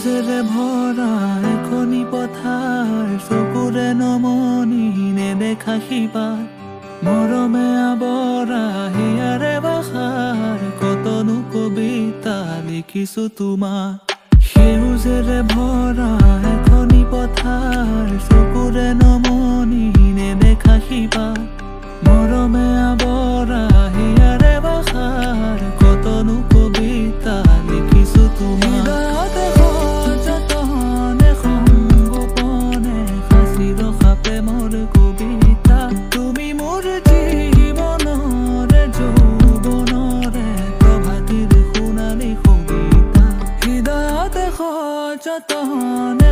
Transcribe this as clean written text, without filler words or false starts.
সেউজেৰে ভৰা এখনি পথাৰ চকুৰে নমনি নেদেখা শিপাত মৰমে আৱৰা হিয়াৰে ভাষাৰ কতনো কবিতা লিখিছো তোমাক সেউজেৰে ভৰা এখনি পথাৰ চকুৰে নমনি নেদেখা শিপাত মৰমে আৱৰা হিয়াৰে ভাষাৰ কতনো কবিতা লিখিছো তোমাক প্ৰেমৰ কবিতা তুমি মোৰ জীৱনৰে যৌৱনৰে প্ৰভাতিৰ সোণালী কবিতা হৃদয়তে সযতনে